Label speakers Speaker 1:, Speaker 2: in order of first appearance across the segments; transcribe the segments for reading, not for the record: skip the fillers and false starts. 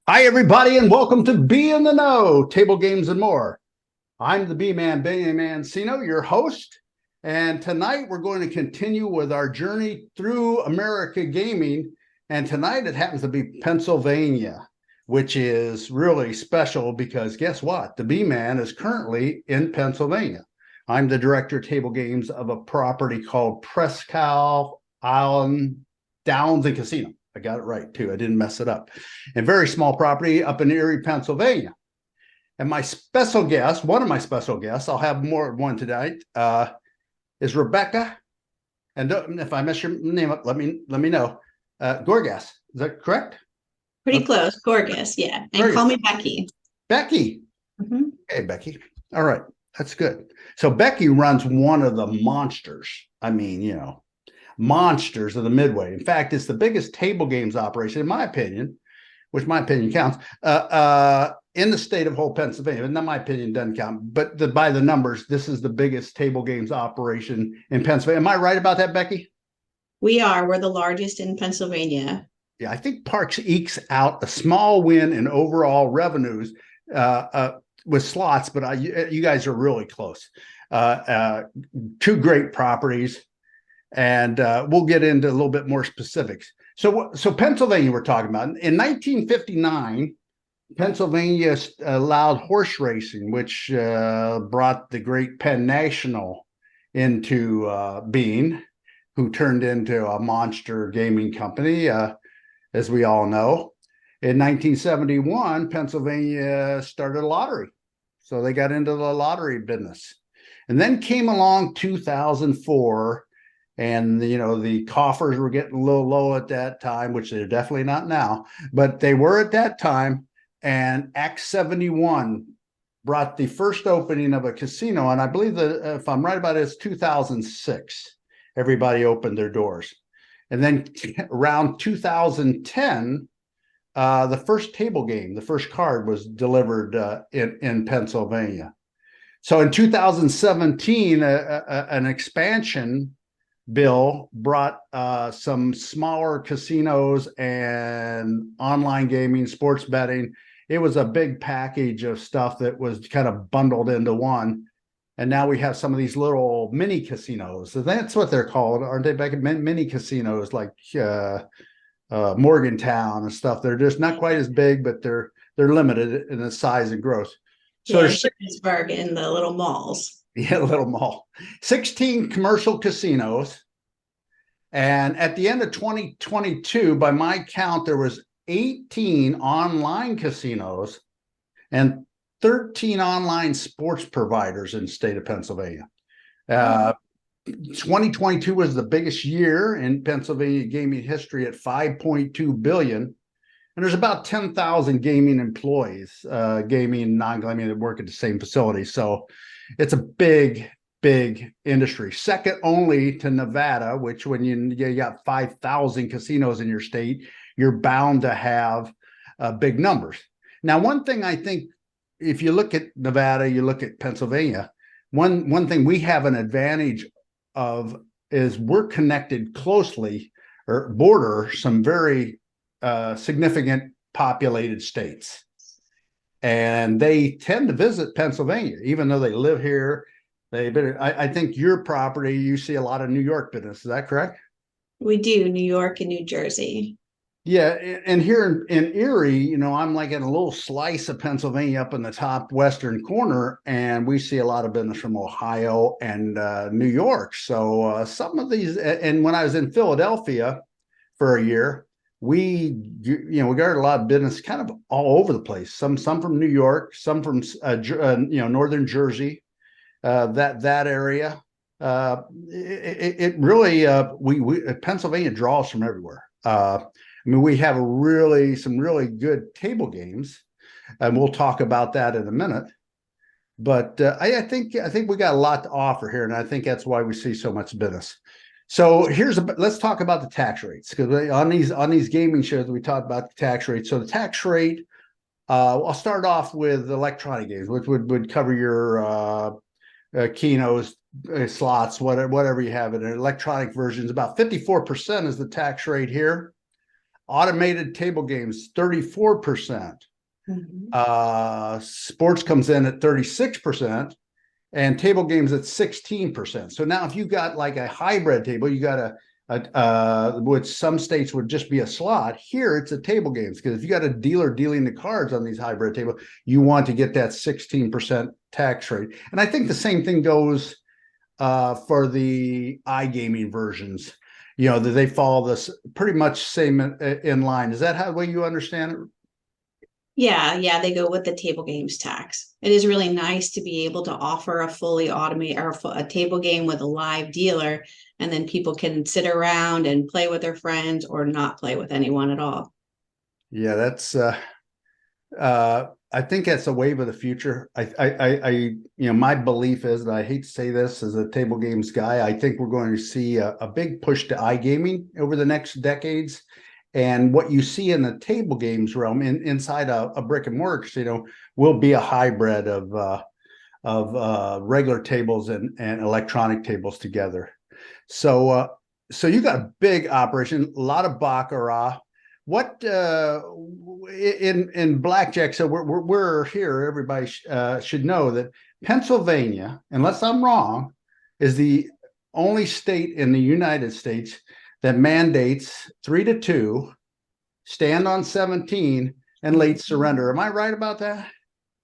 Speaker 1: Hi, everybody, and welcome to Be in the Know, Table Games and More. I'm the B-Man, Benny Mancino, your host, and tonight we're going to continue with our journey through America gaming, and tonight it happens to be Pennsylvania, which is really special because guess what? The B-Man is currently in Pennsylvania. I'm the director of table games of a property called Prescal Island Downs and Casino. I got it right, too. I didn't mess it up. A very small property up in Erie, Pennsylvania. And my special guest, one of my special guests, I'll have more than one tonight, is Rebecca. And if I mess your name up, let me know. Gorgas, is that correct?
Speaker 2: Pretty close. Gorgas, yeah. And call me Becky.
Speaker 1: Becky. Hey, Becky. All right. That's good. So Becky runs one of the monsters. I mean, monsters of the Midway. In fact, it's the biggest table games operation, in my opinion, which my opinion counts, in the state of whole Pennsylvania. And my opinion doesn't count, but by the numbers, this is the biggest table games operation in Pennsylvania. Am I right about that, Becky?
Speaker 2: We are. We're the largest in Pennsylvania.
Speaker 1: Yeah, I think Parks ekes out a small win in overall revenues with slots, but you guys are really close. Two great properties. And we'll get into a little bit more specifics. So Pennsylvania, we're talking about. In 1959, Pennsylvania allowed horse racing, which brought the great Penn National into being, who turned into a monster gaming company, as we all know. In 1971, Pennsylvania started a lottery. So they got into the lottery business. And then came along 2004. And the coffers were getting a little low at that time, which they're definitely not now, but they were at that time. And Act 71 brought the first opening of a casino, and I believe that if I'm right about it, it's 2006. Everybody opened their doors, and then around 2010, the first table game, the first card, was delivered in Pennsylvania. So in 2017, an expansion bill brought some smaller casinos and online gaming, sports betting. It was a big package of stuff that was kind of bundled into one. And now we have some of these little mini casinos. So that's what they're called, aren't they, Becky? Mini casinos like Morgantown and stuff. They're just not quite as big, but they're limited in the size and growth.
Speaker 2: So yeah, Shippensburg in the little malls.
Speaker 1: Yeah, little mall. 16 commercial casinos. And at the end of 2022, by my count, there was 18 online casinos and 13 online sports providers in the state of Pennsylvania. 2022 was the biggest year in Pennsylvania gaming history at 5.2 billion. And there's about 10,000 gaming employees, gaming, non-gaming, that work at the same facility. So it's a big industry, second only to Nevada, which when you got 5,000 casinos in your state, you're bound to have big numbers. Now, one thing I think, if you look at Nevada, you look at Pennsylvania, one thing we have an advantage of is we're connected closely or border some very significant populated states. And they tend to visit Pennsylvania, even though they live here. I think your property, you see a lot of New York business. Is that correct?
Speaker 2: We do, New York and New Jersey.
Speaker 1: Yeah, and here in Erie, I'm like in a little slice of Pennsylvania up in the top western corner, and we see a lot of business from Ohio and New York. So some of these, and when I was in Philadelphia for a year, we got a lot of business kind of all over the place. Some from New York, some from northern Jersey. That area, it really Pennsylvania draws from everywhere. We have some really good table games, and we'll talk about that in a minute. But I think we got a lot to offer here, and I think that's why we see so much business. So let's talk about the tax rates, because on these gaming shows we talked about the tax rate. So the tax rate, I'll start off with electronic games, which would cover your Kenos, slots, whatever you have in an electronic versions. About 54% is the tax rate here. Automated table games, 34%.
Speaker 2: Mhm.
Speaker 1: Sports comes in at 36%, and table games at 16%. So now if you got like a hybrid table, you got which some states would just be a slot. Here it's a table games, because if you got a dealer dealing the cards on these hybrid tables, you want to get that 16% tax rate. And I think the same thing goes for the iGaming versions. You know, that they follow this pretty much same in line. Is that how the way you understand it?
Speaker 2: Yeah, they go with the table games tax. It is really nice to be able to offer a fully automated or a table game with a live dealer, and then people can sit around and play with their friends or not play with anyone at all.
Speaker 1: Yeah, that's I think that's a wave of the future. My belief is, and I hate to say this as a table games guy, I think we're going to see a big push to iGaming over the next decades. And what you see in the table games realm inside a brick and mortar casino will be a hybrid of regular tables and electronic tables together. So you got a big operation, a lot of baccarat. What in blackjack? So we're here. Everybody should know that Pennsylvania, unless I'm wrong, is the only state in the United States that mandates 3-2, stand on 17, and late surrender. Am I right about that?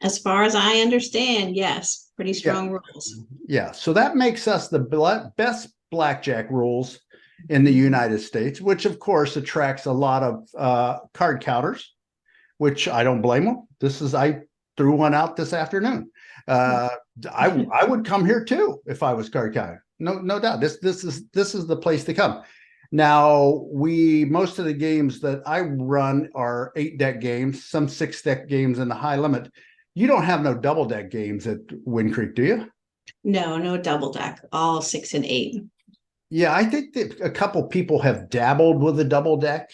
Speaker 2: As far as I understand, yes, pretty
Speaker 1: Yeah,
Speaker 2: strong rules.
Speaker 1: yeah. So that makes us the best blackjack rules in the United States, which of course attracts a lot of card counters, which I don't blame them. I threw one out this afternoon. Uh, I would come here too if I was card counter. No doubt. This is the place to come. Now most of the games that I run are 8-deck games, some 6-deck games in the high limit. You don't have no double deck games at Wind Creek, do you?
Speaker 2: No double deck, all 6 and 8.
Speaker 1: Yeah, I think that a couple people have dabbled with the double deck,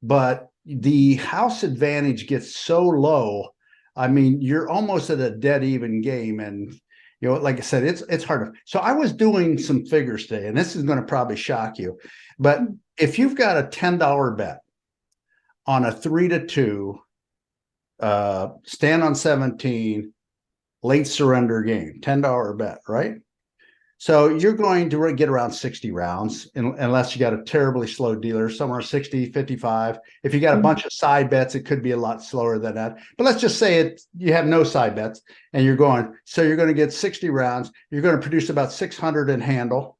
Speaker 1: but the house advantage gets so low. I mean, you're almost at a dead even game, and like I said, it's hard. So I was doing some figures today, and this is going to probably shock you, but if you've got a $10 bet on a 3-2, stand on 17, late surrender game, $10 bet, right? So you're going to get around 60 rounds unless you got a terribly slow dealer, somewhere 60, 55. If you got a bunch of side bets, it could be a lot slower than that. But let's just say you have no side bets and you're going to get 60 rounds. You're going to produce about 600 in handle.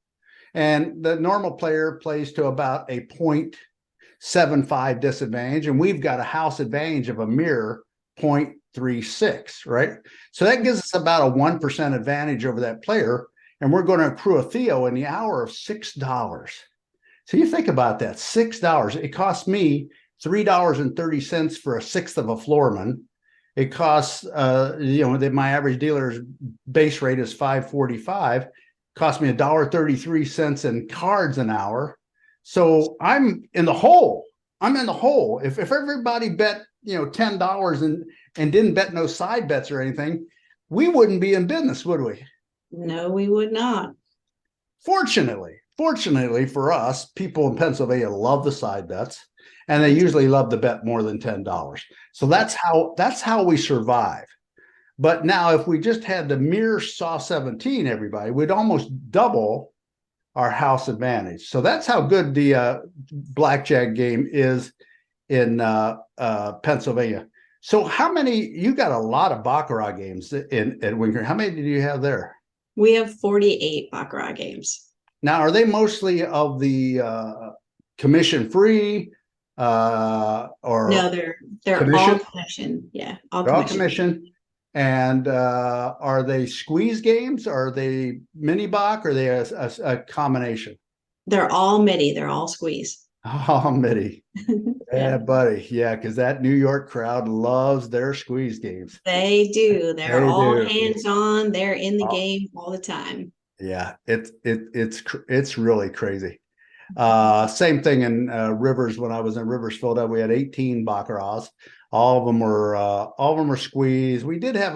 Speaker 1: And the normal player plays to about a 0.75 disadvantage. And we've got a house advantage of a mere 0.36, right? So that gives us about a 1% advantage over that player. And we're going to accrue a Theo in the hour of $6. So you think about that, $6. It costs me $3.30 for a sixth of a floorman. It costs, my average dealer's base rate is $5.45. Cost me $1.33 in cards an hour. So I'm in the hole. If everybody bet $10 and didn't bet no side bets or anything, we wouldn't be in business, would we?
Speaker 2: No, we would not.
Speaker 1: Fortunately for us, people in Pennsylvania love the side bets, and they usually love to bet more than $10. So that's how we survive. But now, if we just had the mere saw 17, everybody, we'd almost double our house advantage. So that's how good the blackjack game is in Pennsylvania. So you got a lot of baccarat games at Winker. How many do you have there?
Speaker 2: We have 48 baccarat games.
Speaker 1: Now, are they mostly of the commission free or
Speaker 2: no? They're
Speaker 1: commission?
Speaker 2: all commission. Yeah,
Speaker 1: They're all commission. And are they squeeze games? Are they mini bac? Or are they a combination?
Speaker 2: They're all midi. They're all squeeze.
Speaker 1: Oh, midi. Yeah, buddy. Yeah, because that New York crowd loves their squeeze games.
Speaker 2: They do. They're all hands on. They're in the
Speaker 1: Oh,
Speaker 2: game all the time.
Speaker 1: Yeah, it's really crazy. Same thing in Rivers. When I was in Rivers, Philadelphia, we had 18 baccarats. All of them were squeezed. We did have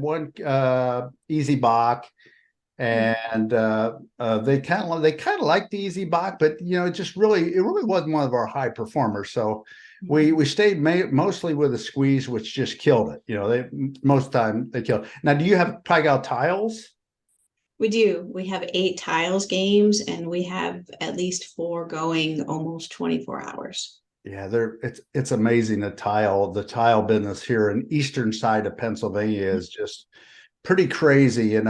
Speaker 1: one easy bac, and they kind of like the easy box, but it just it really wasn't one of our high performers. So we stayed mostly with a squeeze, which just killed it. They most of the time they kill it. Now, do you have Pi-Gal tiles?
Speaker 2: We do. We have 8 tiles games, and we have at least 4 going almost 24 hours.
Speaker 1: Yeah, it's amazing. The tile business here in eastern side of Pennsylvania is just pretty crazy, and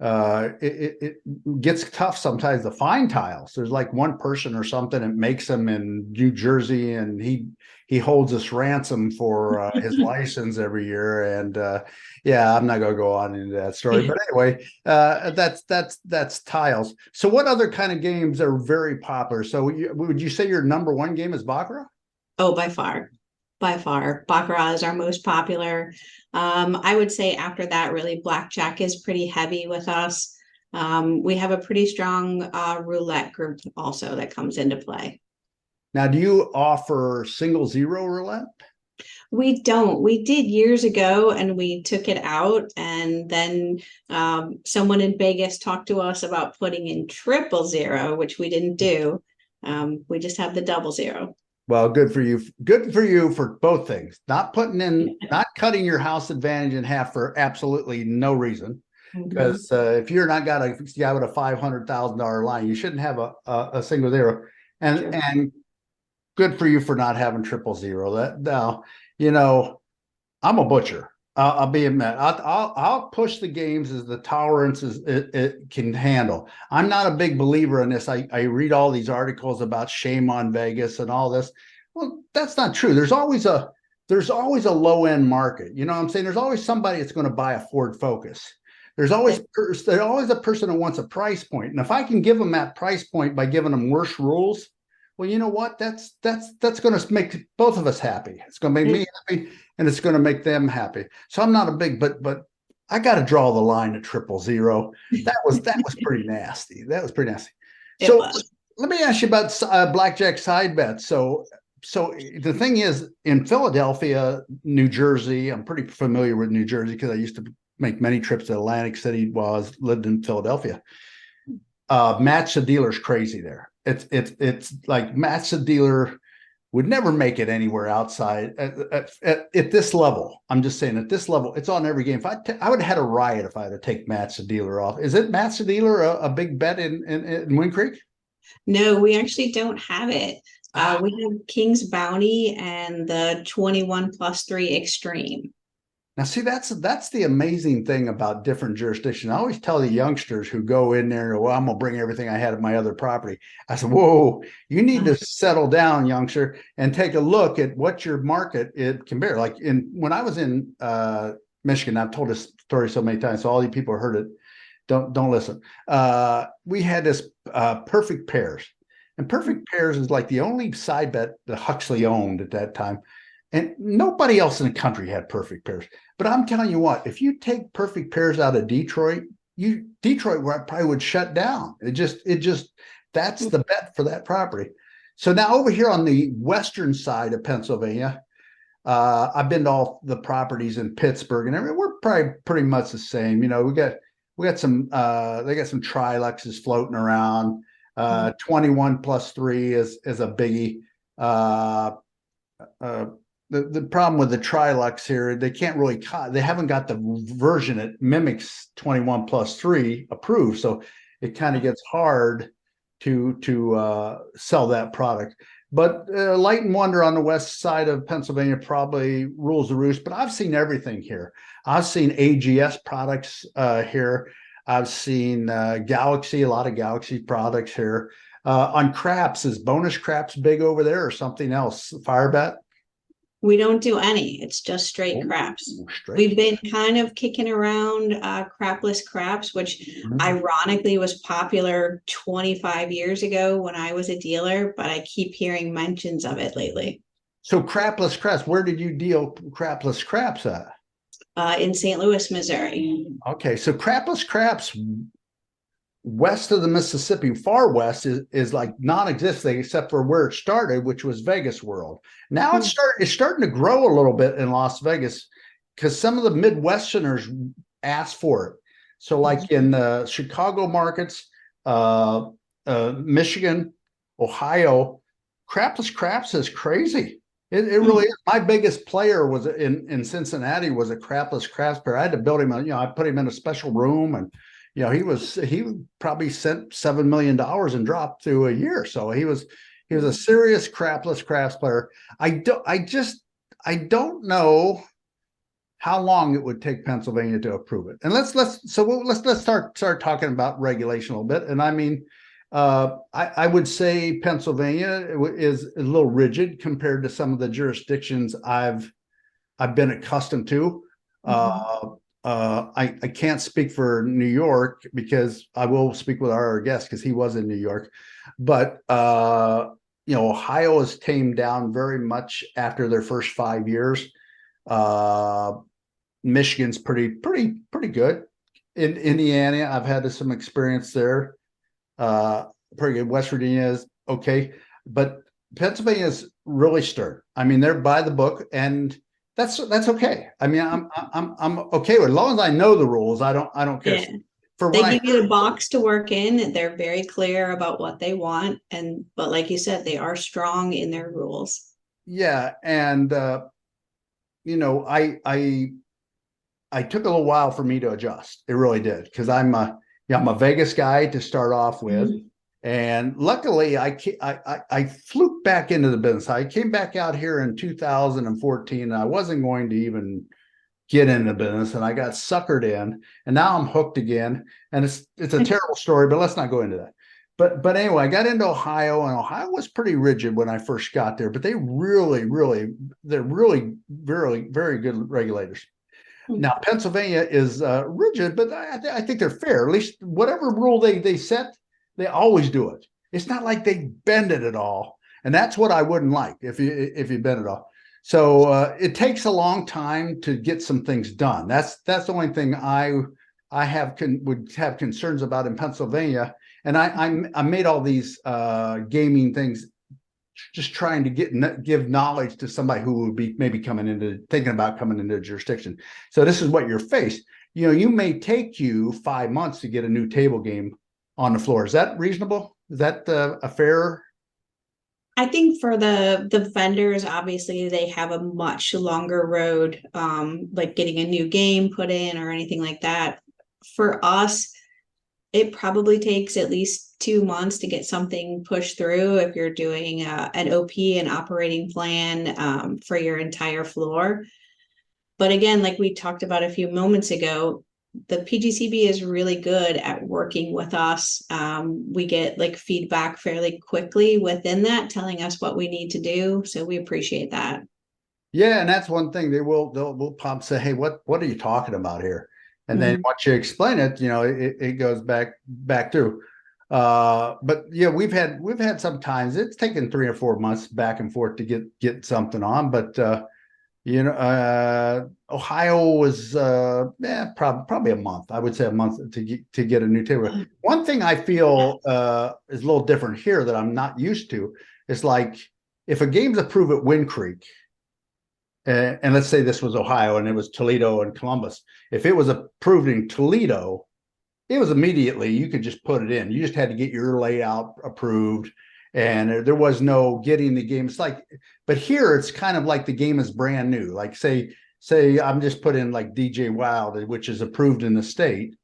Speaker 1: it gets tough sometimes to find tiles. There's like one person or something that makes them in New Jersey, and he holds us ransom for his license every year. And yeah, I'm not going to go on into that story, but anyway, that's tiles. So what other kind of games are very popular? So would you say your number one game is baccarat?
Speaker 2: Oh, by far. By far. Baccarat is our most popular. I would say after that, really, blackjack is pretty heavy with us. We have a pretty strong roulette group also that comes into play.
Speaker 1: Now, do you offer single zero roulette?
Speaker 2: We don't. We did years ago, and we took it out. And then someone in Vegas talked to us about putting in 000, which we didn't do. We just have the 000.
Speaker 1: Well, good for you. Good for you for both things. Not cutting your house advantage in half for absolutely no reason. Because if you're not got a guy with a $500,000 line, you shouldn't have a single zero. And good for you for not having 000. That now, I'm a butcher. I'll be admit. I'll push the games as the tolerances it can handle. I'm not a big believer in this. I read all these articles about shame on Vegas and all this. Well, that's not true. There's always a low end market. You know what I'm saying? There's always somebody that's going to buy a Ford Focus. There's always a person who wants a price point. And if I can give them that price point by giving them worse rules, well, you know what? That's going to make both of us happy. It's going to make me happy, and it's going to make them happy. So I'm not a big, but I got to draw the line at 000. That was pretty nasty. That was pretty nasty. So let me ask you about blackjack side bets. So the thing is, in Philadelphia, New Jersey, I'm pretty familiar with New Jersey because I used to make many trips to Atlantic City while I lived in Philadelphia. Match the dealer's crazy there. It's like match the dealer would never make it anywhere outside at this level. I'm just saying at this level, it's on every game. If I would have had a riot if I had to take match the dealer off. Is it match the dealer a big bet in Wind Creek?
Speaker 2: No, we actually don't have it. We have King's Bounty and the 21+3 Extreme.
Speaker 1: Now, see, that's the amazing thing about different jurisdictions. I always tell the youngsters who go in there, well, I'm going to bring everything I had at my other property. I said, whoa, you need to settle down, youngster, and take a look at what your market it can bear. Like when I was in Michigan, I've told this story so many times, so all you people who heard it, don't listen. We had this Perfect Pairs. And Perfect Pairs is like the only side bet that Huxley owned at that time. And nobody else in the country had Perfect Pairs. But I'm telling you what, if you take Perfect Pairs out of Detroit, Detroit probably would shut down. It just that's the bet for that property. So now over here on the western side of Pennsylvania, I've been to all the properties in Pittsburgh and everything. We're probably pretty much the same. We got some they got some Triluxes floating around. 21+3 is a biggie. The problem with the Trilux here, they can't really they haven't got the version that mimics 21+3 approved, so it kind of gets hard to sell that product. But Light and Wonder on the west side of Pennsylvania probably rules the roost. But I've seen everything here. I've seen AGS products here. I've seen Galaxy, a lot of Galaxy products here. On craps, is bonus craps big over there or something else? Firebet?
Speaker 2: We don't do any. It's just straight craps. We've been kind of kicking around crapless craps, which ironically was popular 25 years ago when I was a dealer, but I keep hearing mentions of it lately.
Speaker 1: So crapless craps, where did you deal crapless craps at?
Speaker 2: In St. Louis, Missouri.
Speaker 1: Okay, so crapless craps west of the Mississippi, far west, is like non-existent except for where it started, which was Vegas World. Now it's starting to grow a little bit in Las Vegas because some of the Midwesterners asked for it. So like in the Chicago markets, uh, Michigan, Ohio, crapless craps is crazy. It really is. My biggest player was in Cincinnati was a crapless craps player. I had to build him, I put him in a special room, and he probably sent $7 million and dropped through a year. So he was a serious crapless craps player. I don't know how long it would take Pennsylvania to approve it. And let's start talking about regulation a little bit. And I mean, I would say Pennsylvania is a little rigid compared to some of the jurisdictions I've been accustomed to. I can't speak for New York, because I will speak with our guest because he was in New York, but Ohio is tamed down very much after their first 5 years. Michigan's pretty good. In Indiana, I've had some experience there. Pretty good. West Virginia is okay, but Pennsylvania is really stern. I mean, they're by the book, and that's okay. I mean, I'm okay with it. As long as I know the rules. I don't care.
Speaker 2: Yeah.
Speaker 1: For
Speaker 2: They
Speaker 1: what
Speaker 2: give you the box to work in, and they're very clear about what they want. But like you said, they are strong in their rules.
Speaker 1: Yeah, and I took a little while for me to adjust. It really did, because I'm a Vegas guy to start off with. And luckily, I fluked back into the business. I came back out here in 2014, and I wasn't going to even get into business, and I got suckered in, and now I'm hooked again. And it's a terrible story, but let's not go into that. But anyway, I got into Ohio, and Ohio was pretty rigid when I first got there, but they're really very, very good regulators. Now, Pennsylvania is rigid, but I think they're fair. At least whatever rule they set, they always do it. It's not like they bend it at all, and that's what I wouldn't like if you bend it all. So it takes a long time to get some things done. That's the only thing I would have concerns about in Pennsylvania. And I made all these gaming things just trying to give knowledge to somebody who would be maybe thinking about coming into a jurisdiction. So this is what you're faced. You may take you 5 months to get a new table game on the floor. Is that reasonable? Is that a fair?
Speaker 2: I think for the vendors, obviously they have a much longer road, like getting a new game put in or anything like that. For us, it probably takes at least 2 months to get something pushed through if you're doing an OP, an operating plan, for your entire floor. But again, like we talked about a few moments ago, the PGCB is really good at working with us. We get like feedback fairly quickly within that, telling us what we need to do. So we appreciate that.
Speaker 1: Yeah, and that's one thing they'll pop say, "Hey, what are you talking about here?" And then once you explain it, it goes back through. But yeah, we've had some times it's taken 3 or 4 months back and forth to get something on, but Ohio was probably a month. I would say a month to get a new table. One thing I feel is a little different here that I'm not used to is like if a game's approved at Wind Creek, and let's say this was Ohio and it was Toledo and Columbus. If it was approved in Toledo, it was immediately, you could just put it in. You just had to get your layout approved, and there was no getting the game. It's like, but here it's kind of like the game is brand new. Like say I'm just put in like DJ Wild, which is approved in the state.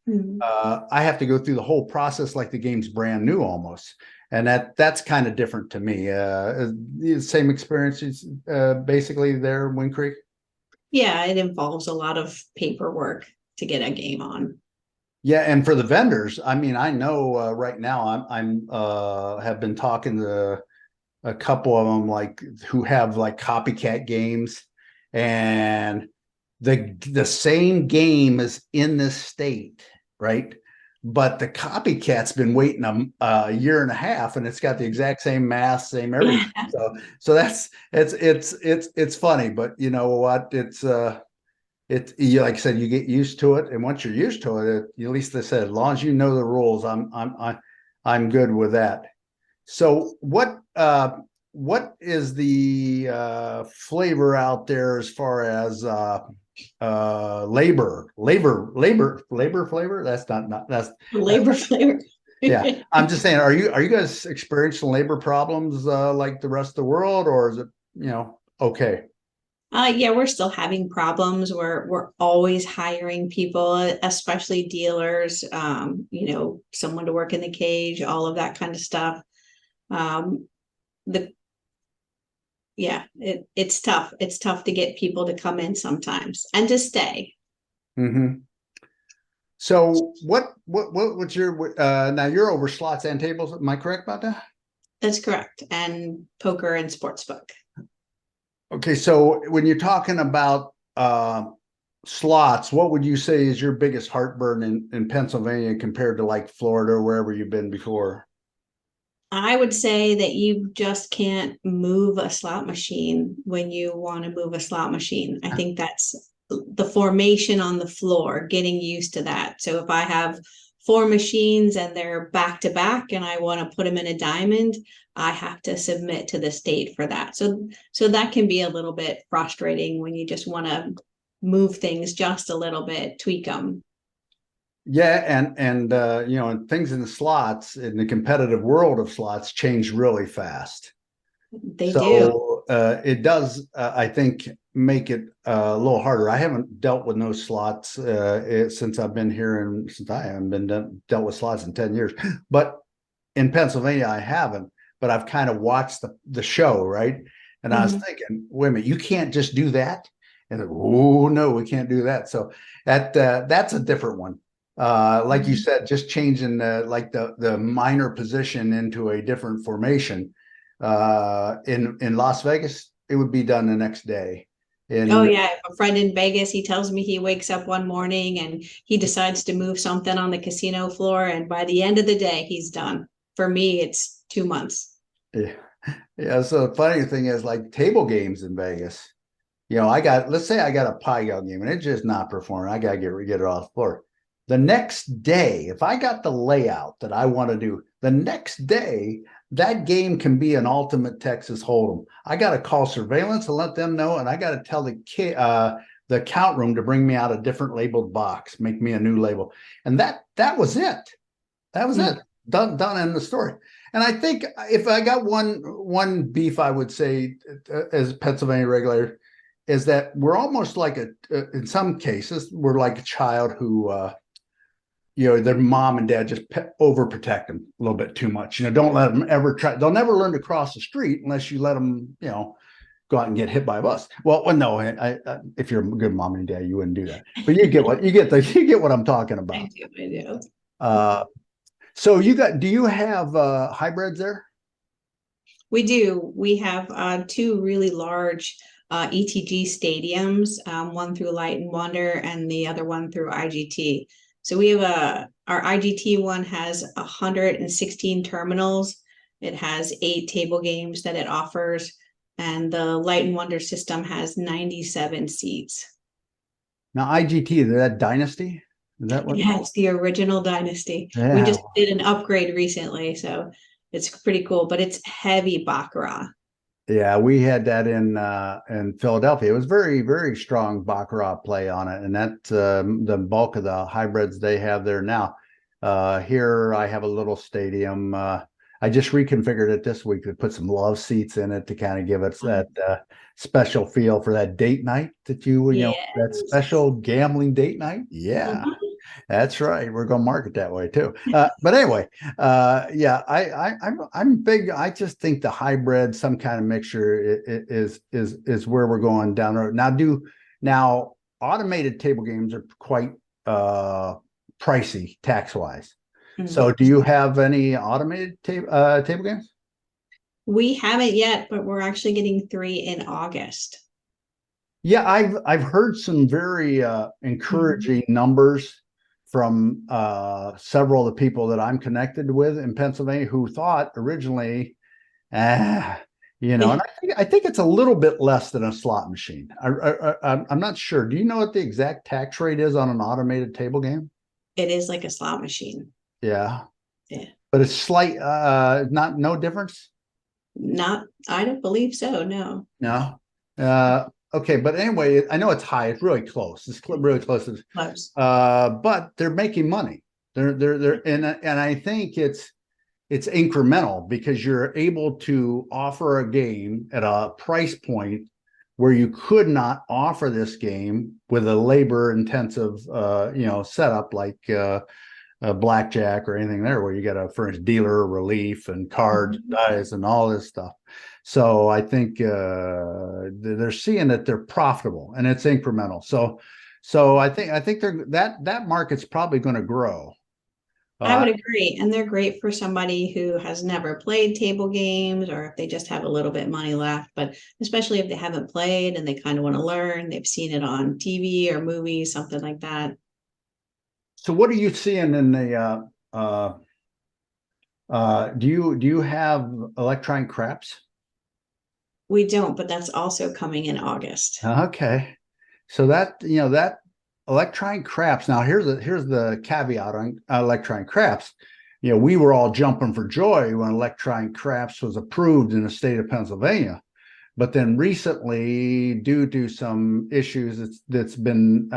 Speaker 1: I have to go through the whole process like the game's brand new almost. And that's kind of different to me. Same experiences basically there in Wind Creek.
Speaker 2: Yeah, it involves a lot of paperwork to get a game on.
Speaker 1: Yeah, and for the vendors, I mean, I know right now I'm have been talking to a couple of them like who have like copycat games, and the same game is in this state, right? But the copycat's been waiting a year and a half, and it's got the exact same math, same everything. So that's it's funny, but you know what? It's like I said, you get used to it, and once you're used to it, at least they said, as long as you know the rules, I'm good with that. So what what is the flavor out there as far as labor flavor? That's not that's
Speaker 2: Labor flavor.
Speaker 1: yeah. I'm just saying, are you guys experiencing labor problems like the rest of the world, or is it, okay?
Speaker 2: Yeah, we're still having problems. We're always hiring people, especially dealers, someone to work in the cage, all of that kind of stuff. Um, the yeah, it's tough. It's tough to get people to come in sometimes and to stay.
Speaker 1: Mm-hmm. So what's your now you're over slots and tables, am I correct about that?
Speaker 2: That's correct. And poker and sportsbook.
Speaker 1: Okay, so when you're talking about slots, what would you say is your biggest heartburn in Pennsylvania compared to like Florida or wherever you've been before?
Speaker 2: I would say that you just can't move a slot machine when you want to move a slot machine. I think that's the formation on the floor, getting used to that. So if I have four machines and they're back to back and I want to put them in a diamond, I have to submit to the state for that. So that can be a little bit frustrating when you just want to move things just a little bit, tweak them.
Speaker 1: Yeah, and and things in the slots in the competitive world of slots change really fast.
Speaker 2: They do.
Speaker 1: So it does, I think, make it a little harder. I haven't dealt with no slots since I've been here, and since I haven't dealt with slots in 10 years. But in Pennsylvania, I haven't. But I've kind of watched the show, right? And I was
Speaker 2: Mhm.
Speaker 1: thinking, wait a minute, you can't just do that. And oh no, we can't do that. So that's a different one. Like you
Speaker 2: Mhm.
Speaker 1: said, just changing like the minor position into a different formation. In Las Vegas, it would be done the next day.
Speaker 2: Oh
Speaker 1: In
Speaker 2: yeah, I have a friend in Vegas. He tells me he wakes up one morning and he decides to move something on the casino floor, and by the end of the day, he's done. For me, it's 2 months.
Speaker 1: yeah, yeah. So the funny thing is, like table games in Vegas. Let's say I got a pie game and it's just not performing. I gotta get it off the floor. The next day, if I got the layout that I want to do, the next day that game can be an ultimate Texas Hold'em. I got to call surveillance and let them know, and I got to tell the count room to bring me out a different labeled box, make me a new label, and that was it. That was it.
Speaker 2: Mm.
Speaker 1: Done in the story. And I think if I got one beef, I would say as Pennsylvania regulator is that we're almost like in some cases we're like a child who their mom and dad just overprotect them a little bit too much. Don't let them ever try. They'll never learn to cross the street unless you let them go out and get hit by a bus. Well no, if you're a good mom and dad, you wouldn't do that. But you get what I'm talking
Speaker 2: I
Speaker 1: about.
Speaker 2: do, I do.
Speaker 1: uh so do you have hybrids there?
Speaker 2: We do. We have two really large ETG stadiums, one through Light and Wonder and the other one through IGT. So we have our IGT one has 116 terminals. It has 8 table games that it offers, and the Light and Wonder system has 97 seats.
Speaker 1: Now IGT, is that Dynasty? Is that what?
Speaker 2: Yeah, it's the original Dynasty. We
Speaker 1: Yeah.
Speaker 2: just did an upgrade recently, so it's pretty cool, but it's heavy Baccarat.
Speaker 1: Yeah, we had that in Philadelphia. It was very, very strong baccarat play on it, and that's the bulk of the hybrids they have there now. Here I have a little stadium. I just reconfigured it this week to put some love seats in it to kind of give it that special feel for that date night that that
Speaker 2: Yes.
Speaker 1: special gambling date night. Yeah.
Speaker 2: Mhm.
Speaker 1: That's right. We're going to market that way too. But anyway, yeah, I'm big. I just think the hybrid, some kind of mixture, is where we're going down the road. Now automated table games are quite pricey tax wise.
Speaker 2: Mm.
Speaker 1: So, do you have any automated table games?
Speaker 2: We haven't yet, but we're actually getting 3 in August.
Speaker 1: Yeah, I've heard some very
Speaker 2: Mhm.
Speaker 1: encouraging numbers from several of the people that I'm connected with in Pennsylvania who thought originally, and I think it's a little bit less than a slot machine. I'm not sure. Do you know what the exact tax rate is on an automated table game?
Speaker 2: It is like a slot machine.
Speaker 1: Yeah,
Speaker 2: Yeah.
Speaker 1: but it's slight, not no difference.
Speaker 2: Not, I don't believe so. No.
Speaker 1: No. Okay, but anyway, I know it's high. It's really close. It's really close.
Speaker 2: Close.
Speaker 1: But they're making money. They're and I think it's incremental because you're able to offer a game at a price point where you could not offer this game with a labor intensive setup like blackjack or anything there where you got to furnish dealer relief and cards, dice, and all this stuff. So I think they're seeing that they're profitable and it's incremental. So I think that market's probably going to grow.
Speaker 2: I would agree. And they're great for somebody who has never played table games or if they just have a little bit of money left, but especially if they haven't played and they kind of want to learn, they've seen it on TV or movies, something like that.
Speaker 1: So what are you seeing in the do you have electronic craps?
Speaker 2: We don't, but that's also coming in August.
Speaker 1: Okay. So that electronic craps. Now here's the caveat on electronic craps. We were all jumping for joy when electronic craps was approved in the state of Pennsylvania. But then recently, due to some issues that's been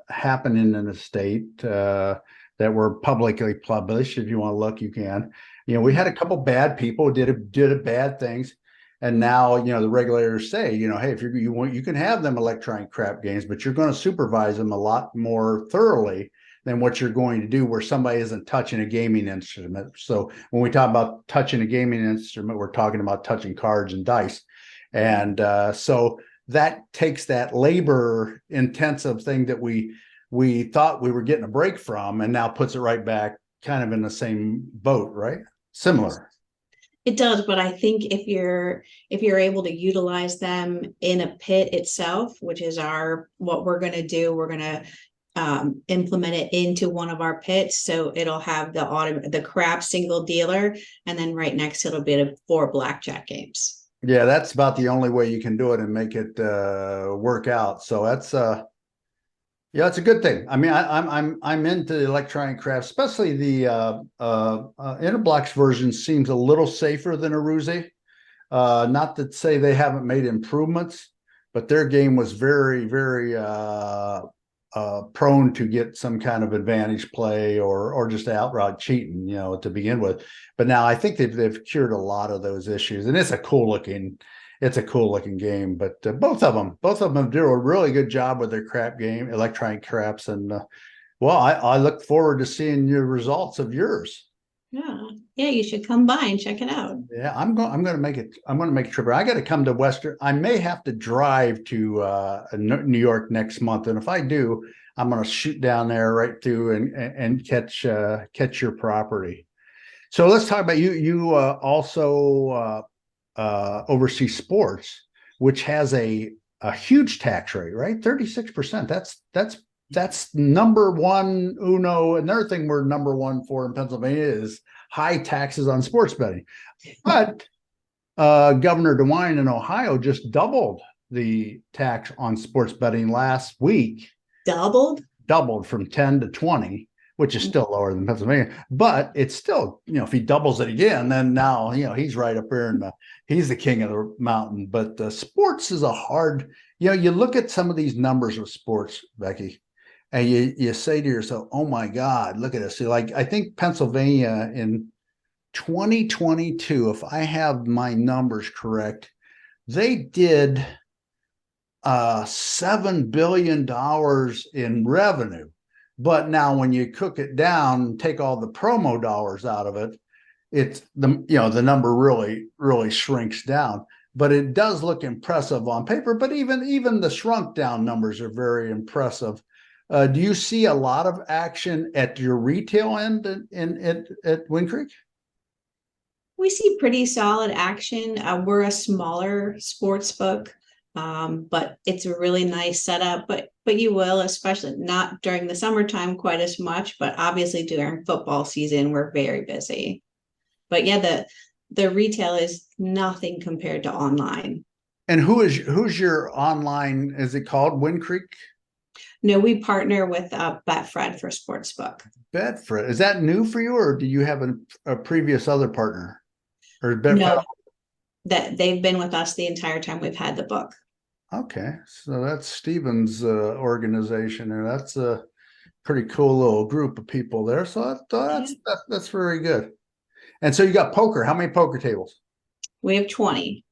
Speaker 1: happening in the state that were publicly published, if you want to look, you can. We had a couple bad people did bad things, and now the regulators say, hey, if you want, you can have them electronic crap games, but you're going to supervise them a lot more thoroughly than what you're going to do where somebody isn't touching a gaming instrument. So when we talk about touching a gaming instrument, we're talking about touching cards and dice. And so that takes that labor intensive thing that we thought we were getting a break from and now puts it right back kind of in the same boat, right? Similar.
Speaker 2: It does, but I think if you're able to utilize them in a pit itself, which is what we're going to do, we're going to implement it into one of our pits. So it'll have the crap single dealer, and then right next it'll be 4 blackjack games.
Speaker 1: Yeah, that's about the only way you can do it and make it work out. So that's it's a good thing. I mean, I'm into electronic crafts, especially the Interblocks version seems a little safer than Aruze. Not to say they haven't made improvements, but their game was very, very prone to get some kind of advantage play or just outright cheating, to begin with. But now I think they've cured a lot of those issues, and it's a cool looking game. But both of them do a really good job with their crap game, electronic craps, and I look forward to seeing your results of yours.
Speaker 2: Yeah, you should come by and check it out.
Speaker 1: Yeah, I'm going to make a trip. I got to come to Western. I may have to drive to New York next month, and if I do, I'm going to shoot down there right through and catch your property. So let's talk about you. You also oversee sports, which has a huge tax rate, right? 36%. That's number one. Uno. Another thing we're number one for in Pennsylvania is high taxes on sports betting. But Governor DeWine in Ohio just doubled the tax on sports betting last week. Doubled from 10 to 20, which is still lower than Pennsylvania. But it's still, if he doubles it again, then now, he's right up there and he's the king of the mountain. But sports is a hard, you look at some of these numbers of sports, Becky, and you say to yourself, oh my God, look at this. So like, I think Pennsylvania in 2022, if I have my numbers correct, they did $7 billion in revenue. But now when you cook it down, take all the promo dollars out of it, it's the number really, really shrinks down. But it does look impressive on paper. But even the shrunk down numbers are very impressive. Do you see a lot of action at your retail end at Wind Creek?
Speaker 2: We see pretty solid action. We're a smaller sports book, but it's a really nice setup. But you will, especially not during the summertime quite as much, but obviously during football season, we're very busy. But yeah, the retail is nothing compared to online.
Speaker 1: And who's your online? Is it called Wind Creek?
Speaker 2: No, we partner with Betfred for Sportsbook.
Speaker 1: Betfred, is that new for you, or do you have a previous other partner? Or Betfred?
Speaker 2: No, that they've been with us the entire time we've had the book.
Speaker 1: Okay, so that's Stephen's organization, and that's a pretty cool little group of people there. So that's very good. And so you got poker. How many poker tables?
Speaker 2: We have 20.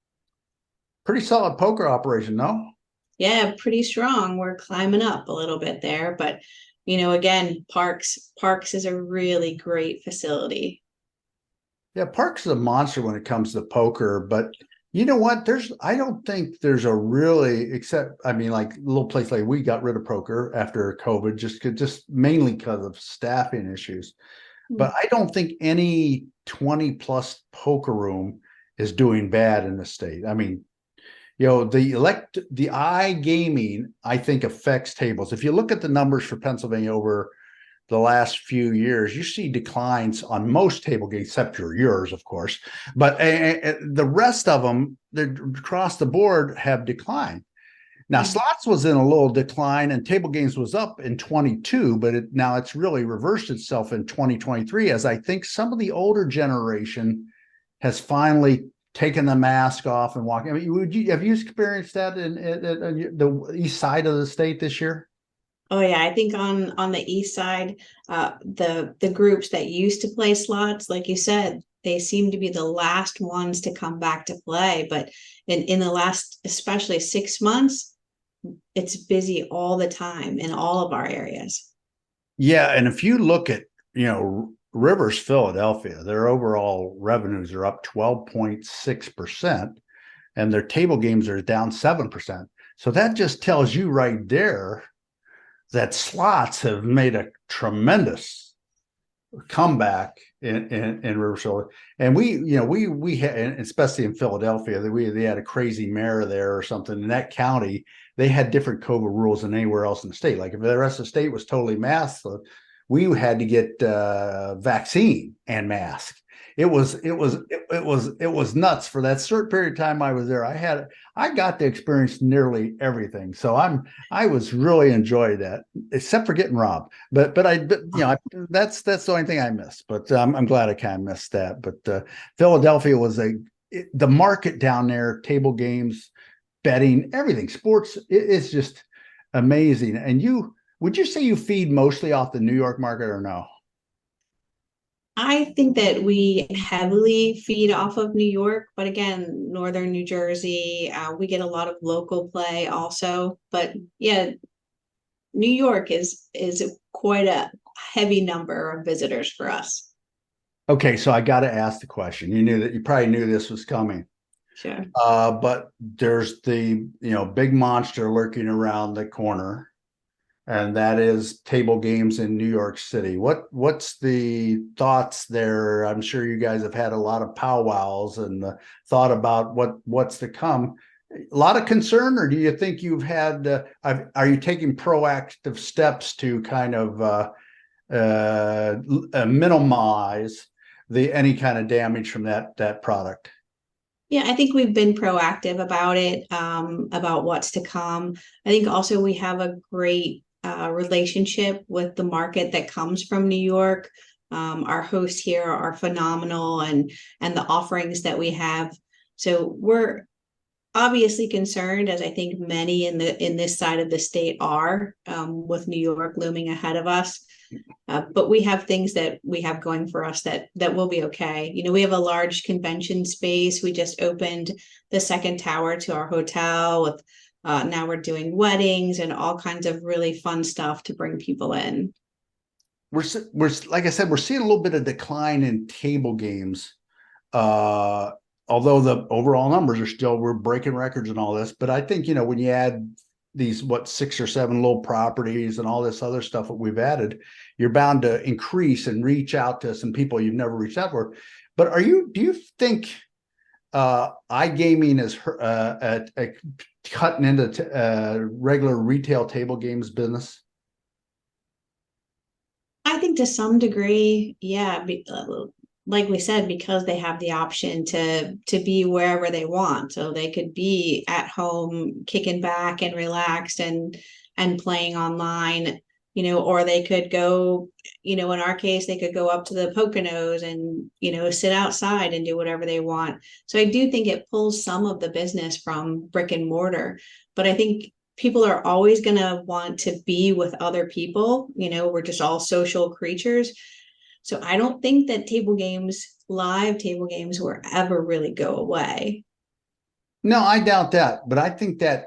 Speaker 1: Pretty solid poker operation, no?
Speaker 2: Yeah, pretty strong. We're climbing up a little bit there, but again, Parks is a really great facility.
Speaker 1: Yeah, Parks is a monster when it comes to poker, but you know what? I don't think there's a really, except, I mean, like a little place like we got rid of poker after COVID, just mainly because of staffing issues. But I don't think any 20 plus poker room is doing bad in the state. I mean, the iGaming, I think, affects tables. If you look at the numbers for Pennsylvania over the last few years, you see declines on most table games, except yours, of course. But the rest of them, across the board, have declined. Now, slots was in a little decline, and table games was up in 22, but now it's really reversed itself in 2023, as I think some of the older generation has finally taken the mask off and walking. I mean, have you experienced that in the east side of the state this year?
Speaker 2: Oh yeah, I think on the east side, the groups that used to play slots, like you said, they seem to be the last ones to come back to play. But in the last, especially 6 months, it's busy all the time in all of our areas.
Speaker 1: Yeah, and if you look at Rivers, Philadelphia, their overall revenues are up 12.6%, and their table games are down 7%. So that just tells you right there that slots have made a tremendous comeback in Riverside. And we had, especially in Philadelphia, they had a crazy mayor there or something. In that county, they had different COVID rules than anywhere else in the state. Like if the rest of the state was totally masked, we had to get vaccine and mask. It was nuts for that short period of time I was there. I got to experience nearly everything. So I was really enjoyed that, except for getting robbed. But that's the only thing I missed. But I'm glad I kind of missed that. But Philadelphia was the market down there, table games, betting, everything, sports. It's just amazing. And would you say you feed mostly off the New York market or no?
Speaker 2: I think that we heavily feed off of New York, but again, northern New Jersey, we get a lot of local play also. But yeah, New York is quite a heavy number of visitors for us.
Speaker 1: Okay, so I got to ask the question. You probably knew this was coming.
Speaker 2: Sure.
Speaker 1: But there's the big monster lurking around the corner, and that is table games in New York City. What's the thoughts there? I'm sure you guys have had a lot of powwows and thought about what's to come. A lot of concern, or do you think you've had? Are you taking proactive steps to kind of minimize any kind of damage from that product?
Speaker 2: Yeah, I think we've been proactive about it, about what's to come. I think also we have a great relationship with the market that comes from New York. Our hosts here are phenomenal, and the offerings that we have. So we're obviously concerned, as I think many in this side of the state are, with New York looming ahead of us. But we have things that we have going for us that will be okay. We have a large convention space. We just opened the second tower to our hotel with now we're doing weddings and all kinds of really fun stuff to bring people in.
Speaker 1: We're like I said, we're seeing a little bit of decline in table games. Although the overall numbers we're breaking records and all this, but I think, when you add these, 6 or 7 little properties and all this other stuff that we've added, you're bound to increase and reach out to some people you've never reached out for. But do you think iGaming is cutting into regular retail table games business?
Speaker 2: I think to some degree, yeah. Like we said, because they have the option to be wherever they want, so they could be at home kicking back and relaxed and playing online. or they could go, in our case, they could go up to the Poconos and, sit outside and do whatever they want. So I do think it pulls some of the business from brick and mortar, but I think people are always going to want to be with other people. We're just all social creatures. So I don't think that live table games will ever really go away.
Speaker 1: No, I doubt that. But I think that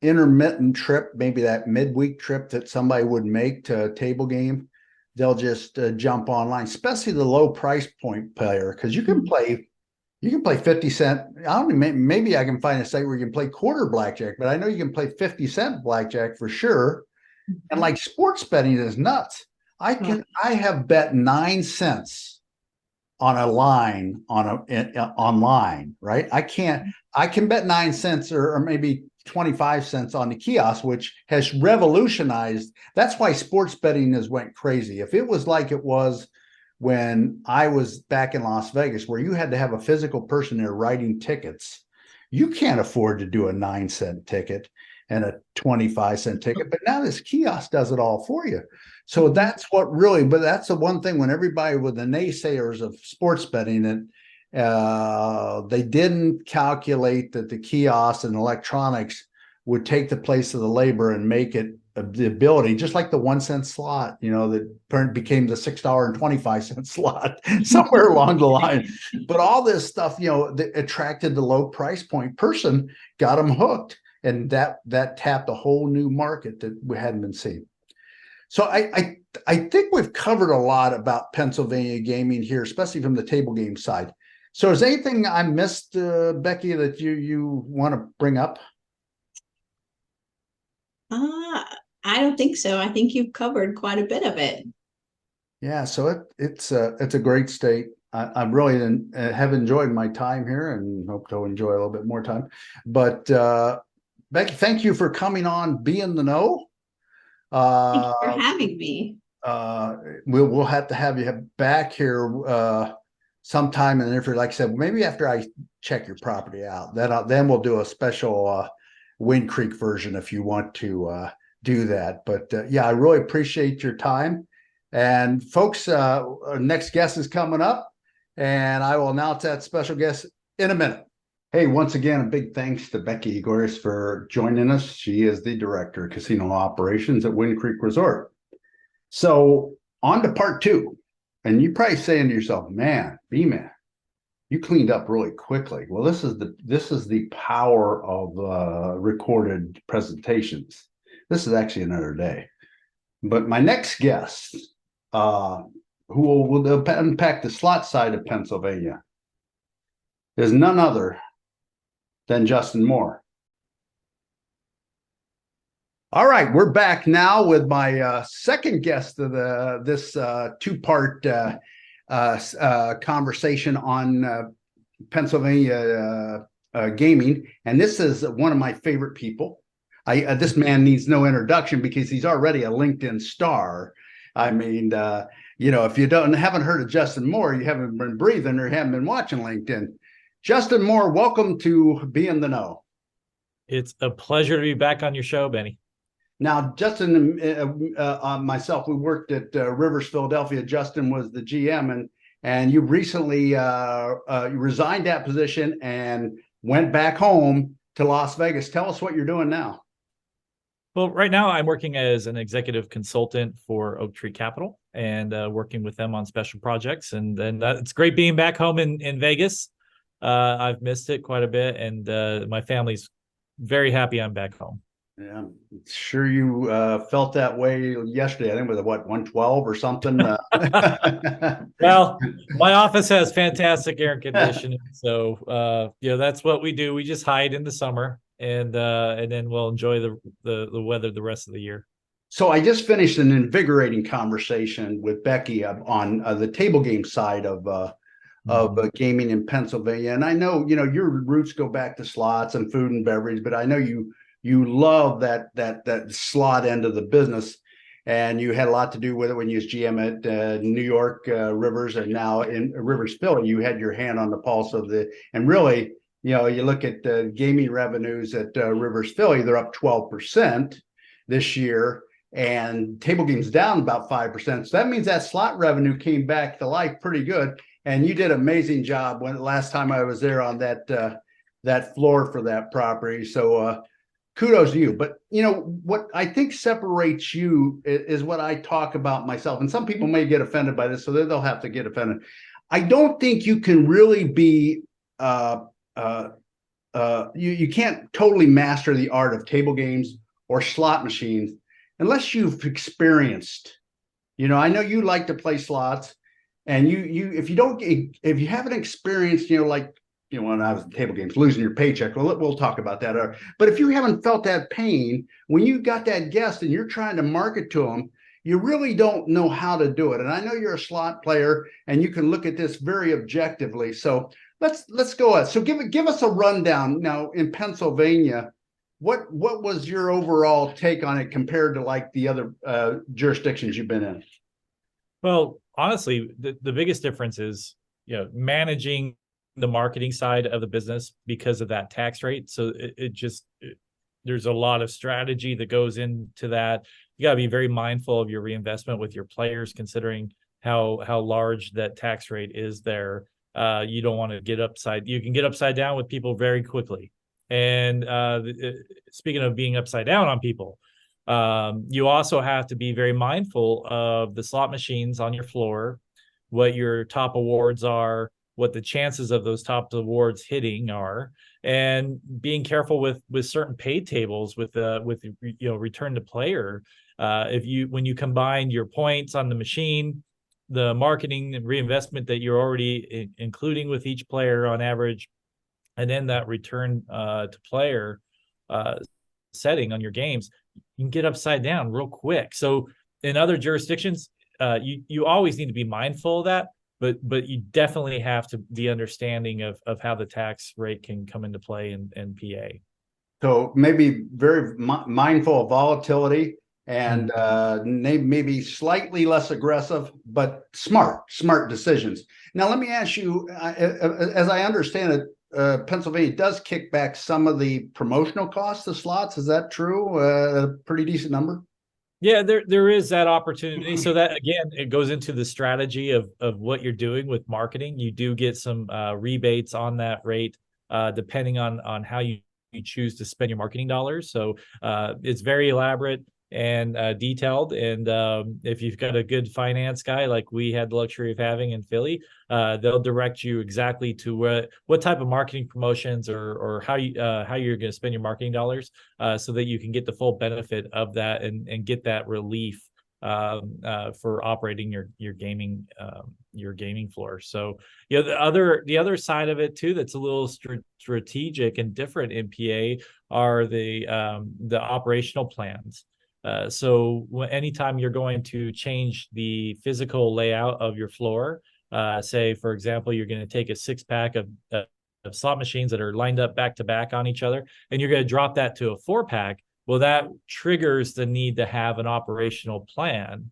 Speaker 1: intermittent trip, maybe that midweek trip that somebody would make to a table game, they'll just jump online, especially the low price point player, because you can play 50 cent. I don't know, maybe I can find a site where you can play quarter blackjack, but I know you can play 50 cent blackjack for sure. And like sports betting is nuts. I have bet 9 cents on a line online, right? I can bet 9 cents or maybe 25 cents on the kiosk, which has revolutionized. That's why sports betting has went crazy. If it was like it was when I was back in Las Vegas, where you had to have a physical person there writing tickets, you can't afford to do a 9-cent ticket and a 25-cent ticket. But now this kiosk does it all for you. So that's what really, but that's the one thing when everybody with the naysayers of sports betting, and they didn't calculate that the kiosks and electronics would take the place of the labor and make it the ability, just like the 1 cent slot, that became the $6.25 slot somewhere along the line. But all this stuff, that attracted the low price point person, got them hooked, and that tapped a whole new market that we hadn't been seeing. So I think we've covered a lot about Pennsylvania gaming here, especially from the table game side. So is anything I missed, Becky, that you want to bring up?
Speaker 2: I don't think so. I think you've covered quite a bit of it.
Speaker 1: Yeah, so it's a great state. I really have enjoyed my time here and hope to enjoy a little bit more time. But Becky, thank you for coming on BintheKnow.
Speaker 2: Thank you for having me.
Speaker 1: We'll have to have you back here sometime, and if you're, like I said, maybe after I check your property out, then we'll do a special Wind Creek version if you want to do that. But yeah, I really appreciate your time. And folks, our next guest is coming up, and I will announce that special guest in a minute. Hey, once again, a big thanks to Becky Gorgas for joining us. She is the Director of Casino Operations at Wind Creek Resort. So on to part two. And you're probably saying to yourself, man, B-Man, you cleaned up really quickly. Well, this is the power of recorded presentations. This is actually another day. But my next guest, who will unpack the slot side of Pennsylvania, is none other than Justin Moore. All right, we're back now with my second guest of this two-part conversation on Pennsylvania gaming, and this is one of my favorite people. This man needs no introduction because he's already a LinkedIn star. I mean, if you haven't heard of Justin Moore, you haven't been breathing or haven't been watching LinkedIn. Justin Moore, welcome to BintheKnow.
Speaker 3: It's a pleasure to be back on your show, Benny.
Speaker 1: Now, Justin and myself, we worked at Rivers, Philadelphia. Justin was the GM, and you recently resigned that position and went back home to Las Vegas. Tell us what you're doing now.
Speaker 3: Well, right now I'm working as an executive consultant for Oak Tree Capital and working with them on special projects. And it's great being back home in Vegas. I've missed it quite a bit, and my family's very happy I'm back home.
Speaker 1: Yeah, I'm sure you felt that way yesterday. I think it was 112 or something.
Speaker 3: Well, my office has fantastic air conditioning, so that's what we do. We just hide in the summer, and then we'll enjoy the weather the rest of the year.
Speaker 1: So I just finished an invigorating conversation with Becky on the table game side of gaming in Pennsylvania, and I know your roots go back to slots and food and beverage, but I know you love that slot end of the business, and you had a lot to do with it when you was GM at New York Rivers, and now in Rivers Philly. You had your hand on the pulse of and really, you look at the gaming revenues at Rivers Philly, they're up 12% this year, and table games down about 5%. So that means that slot revenue came back to life pretty good. And you did an amazing job when last time I was there on that floor for that property. So kudos to you. But you know what I think separates you is what I talk about myself. And some people may get offended by this, so they'll have to get offended. I don't think you can really be you can't totally master the art of table games or slot machines unless you've experienced. You know, I know you like to play slots, and if you haven't experienced, like when I was in table games, losing your paycheck. Well, we'll talk about that. But if you haven't felt that pain when you got that guest and you're trying to market to them, you really don't know how to do it. And I know you're a slot player and you can look at this very objectively. So let's go ahead. So give us a rundown now in Pennsylvania. What was your overall take on it compared to like the other jurisdictions you've been in?
Speaker 3: Well, honestly, the biggest difference is, managing the marketing side of the business because of that tax rate. So there's a lot of strategy that goes into that. You got to be very mindful of your reinvestment with your players, considering how large that tax rate is there. You don't want to you can get upside down with people very quickly. And speaking of being upside down on people, you also have to be very mindful of the slot machines on your floor, what your top awards are, what the chances of those top awards hitting are, and being careful with certain paid tables with return to player. When you combine your points on the machine, the marketing and reinvestment that you're already including with each player on average, and then that return to player setting on your games, you can get upside down real quick. So in other jurisdictions, you always need to be mindful of that, but you definitely have to be understanding of how the tax rate can come into play in PA.
Speaker 1: So maybe very mindful of volatility and maybe slightly less aggressive, but smart decisions. Now, let me ask you, as I understand it, Pennsylvania does kick back some of the promotional costs of slots. Is that true? A pretty decent number?
Speaker 3: Yeah, there is that opportunity. So that, again, it goes into the strategy of what you're doing with marketing. You do get some rebates on that rate, depending on how you choose to spend your marketing dollars. So it's very elaborate and detailed. And if you've got a good finance guy like we had the luxury of having in Philly, they'll direct you exactly to what type of marketing promotions or how you're going to spend your marketing dollars, so that you can get the full benefit of that and get that relief for operating your gaming floor. So the other side of it too that's a little strategic and different in PA are the operational plans. So anytime you're going to change the physical layout of your floor, say, for example, you're going to take a 6-pack of slot machines that are lined up back to back on each other, and you're going to drop that to a 4-pack. Well, that triggers the need to have an operational plan.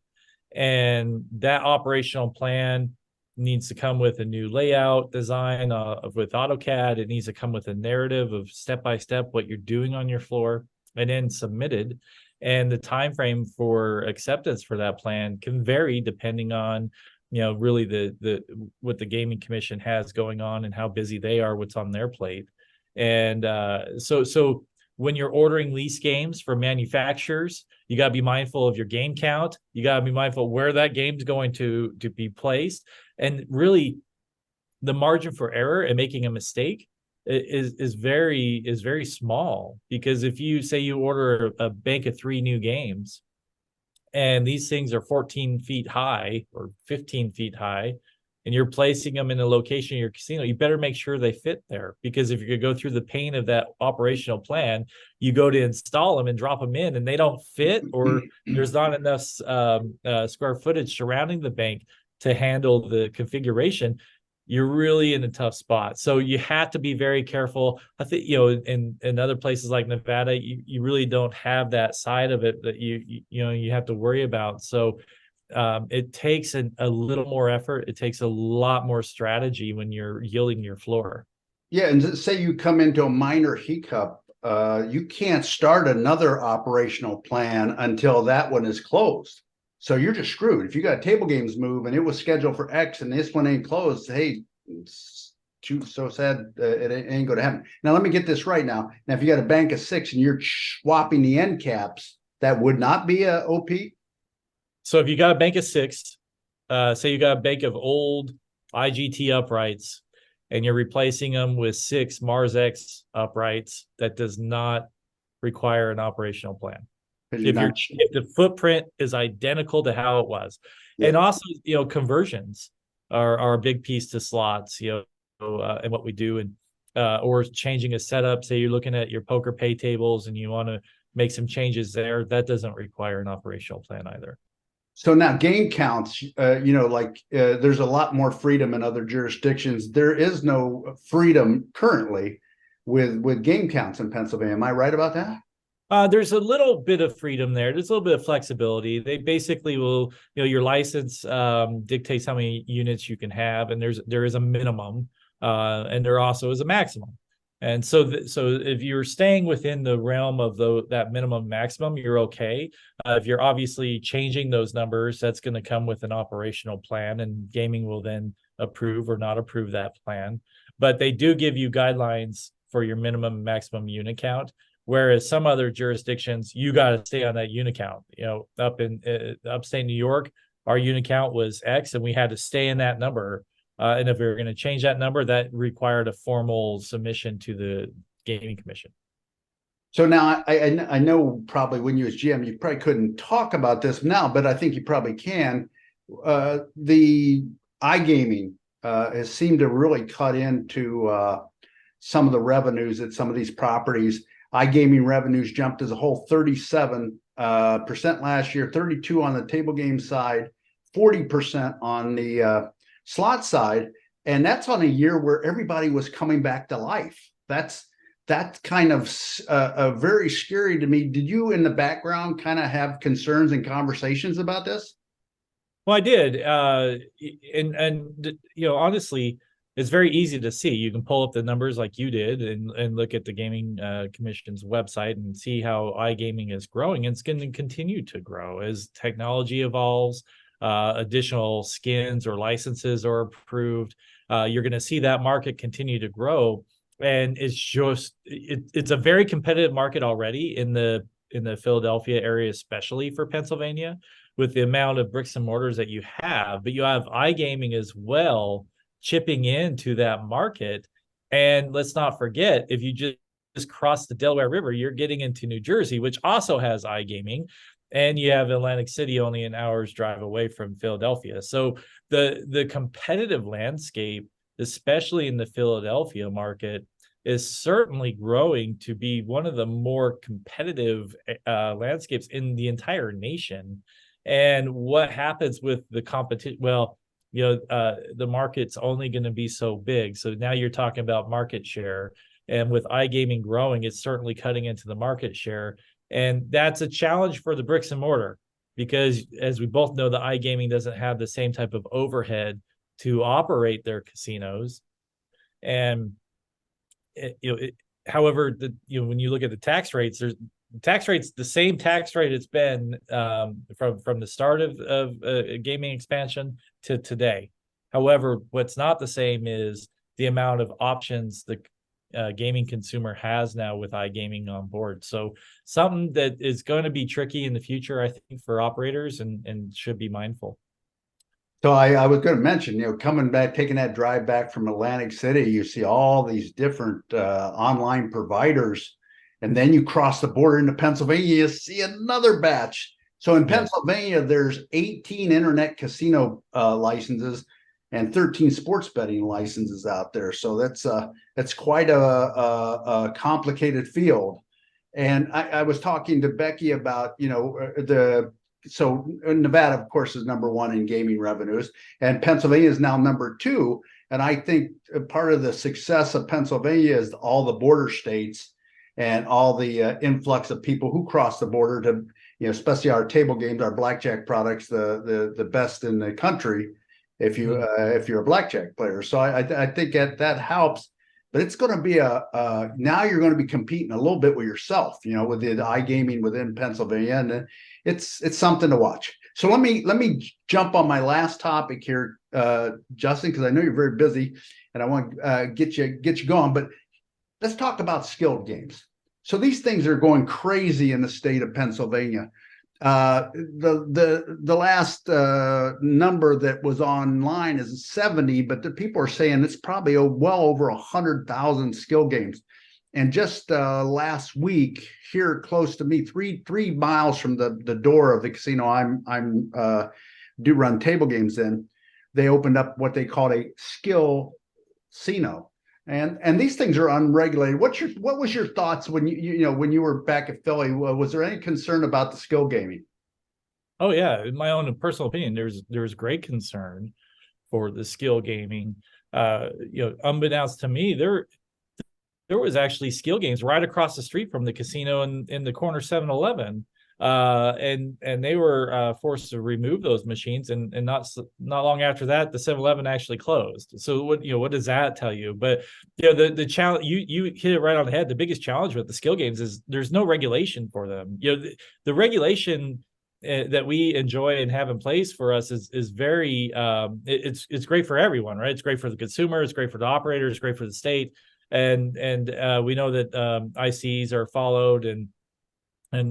Speaker 3: And that operational plan needs to come with a new layout design with AutoCAD. It needs to come with a narrative of step-by-step what you're doing on your floor, and then submitted. And the time frame for acceptance for that plan can vary depending on, really the what the gaming commission has going on and how busy they are, what's on their plate. And so when you're ordering lease games for manufacturers, you got to be mindful of your game count. You got to be mindful of where that game's going to be placed. And really, the margin for error and making a mistake is very small, because if you say you order a bank of 3 new games and these things are 14 feet high or 15 feet high, and you're placing them in a location in your casino, you better make sure they fit there. Because if you're going to go through the pain of that operational plan, you go to install them and drop them in and they don't fit, or there's not enough square footage surrounding the bank to handle the configuration, you're really in a tough spot. So you have to be very careful. I think, in other places like Nevada, you really don't have that side of it that you have to worry about. So it takes a little more effort. It takes a lot more strategy when you're yielding your floor.
Speaker 1: Yeah, and say you come into a minor hiccup you can't start another operational plan until that one is closed. So you're just screwed. If you got a table games move and it was scheduled for X and this one ain't closed, hey, it's so sad it ain't going to happen. Now, let me get this right now. Now, if you got a bank of 6 and you're swapping the end caps, that would not be a OP?
Speaker 3: So if you got a bank of 6, say you got a bank of old IGT uprights, and you're replacing them with 6 Mars X uprights, that does not require an operational plan. If the footprint is identical to how it was. Yeah. And also, conversions are a big piece to slots, and what we do, and or changing a setup. Say you're looking at your poker pay tables and you want to make some changes there, that doesn't require an operational plan either.
Speaker 1: So now game counts, there's a lot more freedom in other jurisdictions. There is no freedom currently with game counts in Pennsylvania. Am I right about that?
Speaker 3: There's a little bit of freedom there. There's a little bit of flexibility. They basically will, your license dictates how many units you can have, and there is a minimum, and there also is a maximum. And so if you're staying within the realm of that minimum maximum, you're okay. If you're obviously changing those numbers, that's going to come with an operational plan, and gaming will then approve or not approve that plan. But they do give you guidelines for your minimum and maximum unit count. Whereas some other jurisdictions, you got to stay on that unit count. Up in upstate New York, our unit count was X, and we had to stay in that number. And if we were going to change that number, that required a formal submission to the Gaming Commission.
Speaker 1: So now I know probably when you as GM, you probably couldn't talk about this now, but I think you probably can. The iGaming has seemed to really cut into some of the revenues at some of these properties. iGaming revenues jumped as a whole 37% last year, 32% on the table game side, 40% on the slot side, and that's on a year where everybody was coming back to life. That's kind of very scary to me. Did you, in the background, kind of have concerns and conversations about this?
Speaker 3: Well, I did, and honestly, it's very easy to see. You can pull up the numbers like you did and look at the Gaming Commission's website and see how iGaming is growing. And it's going to continue to grow as technology evolves, additional skins or licenses are approved. You're going to see that market continue to grow. And it's a very competitive market already in the Philadelphia area, especially for Pennsylvania, with the amount of bricks and mortars that you have. But you have iGaming as well chipping into that market. And let's not forget, if you just cross the Delaware River, you're getting into New Jersey, which also has iGaming, and you have Atlantic City only an hour's drive away from Philadelphia. So the competitive landscape, especially in the Philadelphia market, is certainly growing to be one of the more competitive landscapes in the entire nation. And what happens with the competition? Well, the market's only going to be so big. So now you're talking about market share. And with iGaming growing, it's certainly cutting into the market share. And that's a challenge for the bricks and mortar, because as we both know, the iGaming doesn't have the same type of overhead to operate their casinos. And however, when you look at the tax rates, the same tax rate it's been from the start of gaming expansion to today. However, what's not the same is the amount of options the gaming consumer has now with iGaming on board. So something that is going to be tricky in the future, I think, for operators, and should be mindful.
Speaker 1: So I was going to mention, coming back, taking that drive back from Atlantic City, you see all these different online providers, and then you cross the border into Pennsylvania, you see another batch. So in Pennsylvania, there's 18 internet casino licenses and 13 sports betting licenses out there. So that's quite a complicated field. And I was talking to Becky about, so Nevada, of course, is number 1 in gaming revenues, and Pennsylvania is now number 2. And I think part of the success of Pennsylvania is all the border states and all the influx of people who cross the border to, especially our table games, our blackjack products, the best in the country, if you're a blackjack player. So I think that helps. but it's going to be now you're going to be competing a little bit with yourself, with the iGaming within Pennsylvania, and it's something to watch. So let me jump on my last topic here, Justin, because I know you're very busy, and I want to get you going. But let's talk about skilled games. So these things are going crazy in the state of Pennsylvania. The last number that was online is 70, but the people are saying it's probably well over 100,000 skill games. And just last week, here close to me, three miles from the door of the casino I'm do run table games in, they opened up what they called a skill casino. And these things are unregulated. What was your thoughts when when you were back at Philly? Was there any concern about the skill gaming?
Speaker 3: Oh yeah, in my own personal opinion, there's great concern for the skill gaming. Unbeknownst to me, there was actually skill games right across the street from the casino in the corner 7-Eleven. And they were forced to remove those machines, and not long after that, the 7-Eleven actually closed. So what does that tell you? But the challenge, you hit it right on the head. The biggest challenge with the skill games is there's no regulation for them. The regulation that we enjoy and have in place for us is very it's great for everyone, right? It's great for the consumer, it's great for the operator, it's great for the state, and we know that ICs are followed and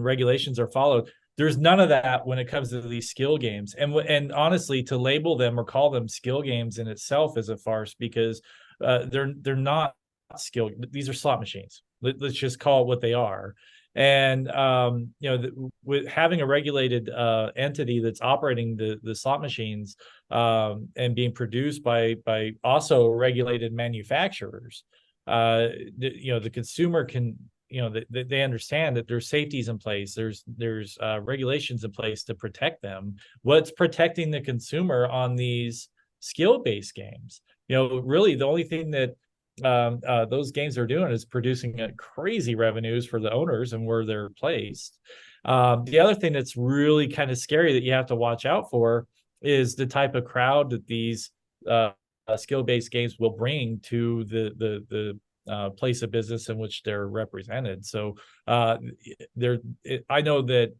Speaker 3: regulations are followed. There's none of that when it comes to these skill games. And honestly, to label them or call them skill games in itself is a farce, because they're not skill. These are slot machines. Let's just call it what they are. And with having a regulated entity that's operating the slot machines and being produced by also regulated manufacturers, the consumer can, they understand that there's safeties in place, there's regulations in place to protect them. What's protecting the consumer on these skill-based games? Really the only thing that those games are doing is producing crazy revenues for the owners and where they're placed. The other thing that's really kind of scary that you have to watch out for is the type of crowd that these skill-based games will bring to the place of business in which they're represented. So I know that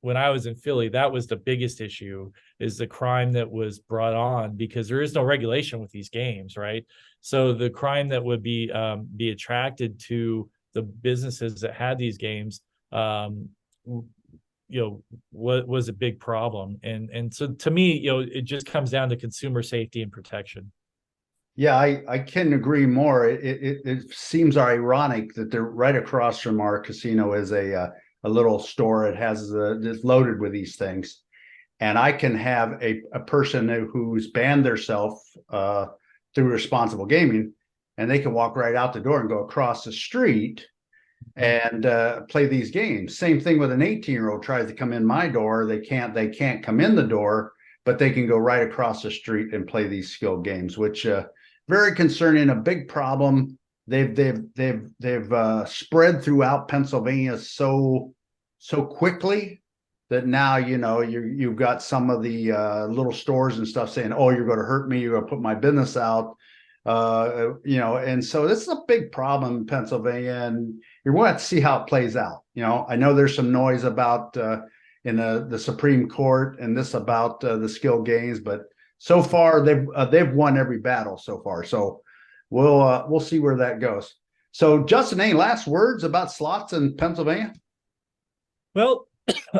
Speaker 3: when I was in Philly, that was the biggest issue, is the crime that was brought on, because there is no regulation with these games, right? So the crime that would be attracted to the businesses that had these games, was a big problem. And so to me, it just comes down to consumer safety and protection.
Speaker 1: Yeah, I couldn't agree more. It seems ironic that they're right across from our casino is a little store. It has it's loaded with these things, and I can have a person who's banned themselves through responsible gaming, and they can walk right out the door and go across the street and play these games. Same thing with an 18-year-old tries to come in my door. They can't come in the door, but they can go right across the street and play these skill games, which very concerning, a big problem. They've spread throughout Pennsylvania so quickly that now you've got some of the little stores and stuff saying, "Oh, you're going to hurt me. You're going to put my business out." And so this is a big problem in Pennsylvania, and you're going to have to see how it plays out. I know there's some noise about in the Supreme Court and this about the skill games, but so far they've won every battle so far. So we'll see where that goes. So Justin, any last words about slots in Pennsylvania?
Speaker 3: Well,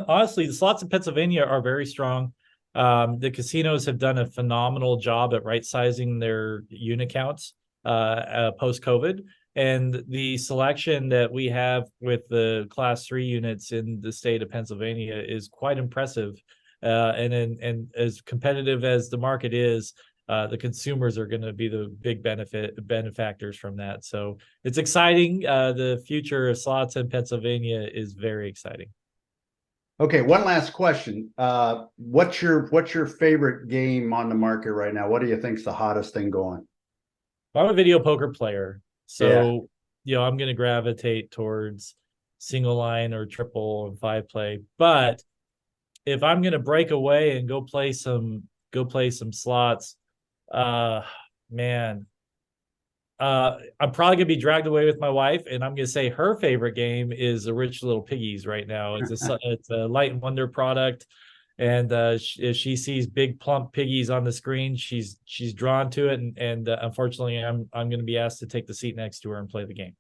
Speaker 3: honestly, the slots in Pennsylvania are very strong. The casinos have done a phenomenal job at right-sizing their unit counts post-COVID. And the selection that we have with the Class 3 units in the state of Pennsylvania is quite impressive. And as competitive as the market is, the consumers are going to be the big benefactors from that. So it's exciting. The future of slots in Pennsylvania is very exciting.
Speaker 1: Okay, one last question. What's your favorite game on the market right now? What do you think's the hottest thing going?
Speaker 3: I'm a video poker player, so I'm going to gravitate towards single line or triple and 5-play. But if I'm going to break away and go play some slots, man, I'm probably gonna be dragged away with my wife, and I'm gonna say her favorite game is the Rich Little Piggies right now. It's a Light and Wonder product, and if she sees big plump piggies on the screen, she's drawn to it, and unfortunately, I'm gonna be asked to take the seat next to her and play the game.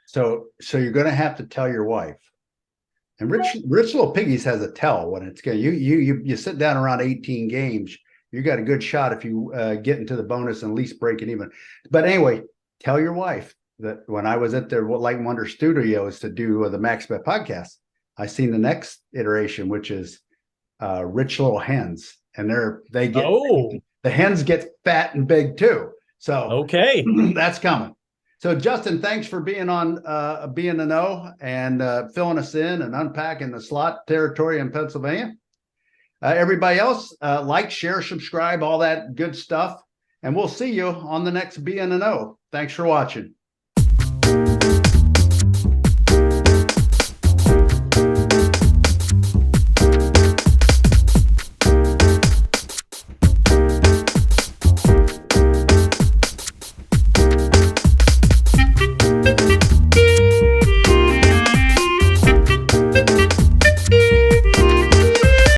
Speaker 1: So you're going to have to tell your wife. And Rich Little Piggies has a tell when it's going. You sit down around 18 games. You got a good shot if you get into the bonus and at least break it even. But anyway, tell your wife that when I was at their Light and Wonder Studios to do the Max Bet podcast, I seen the next iteration, which is Rich Little Hens, and the hens get fat and big too. So
Speaker 3: okay,
Speaker 1: that's coming. So Justin, thanks for being on BintheKnow and filling us in and unpacking the slot territory in Pennsylvania. Everybody else, like, share, subscribe, all that good stuff. And we'll see you on the next BintheKnow. Thanks for watching.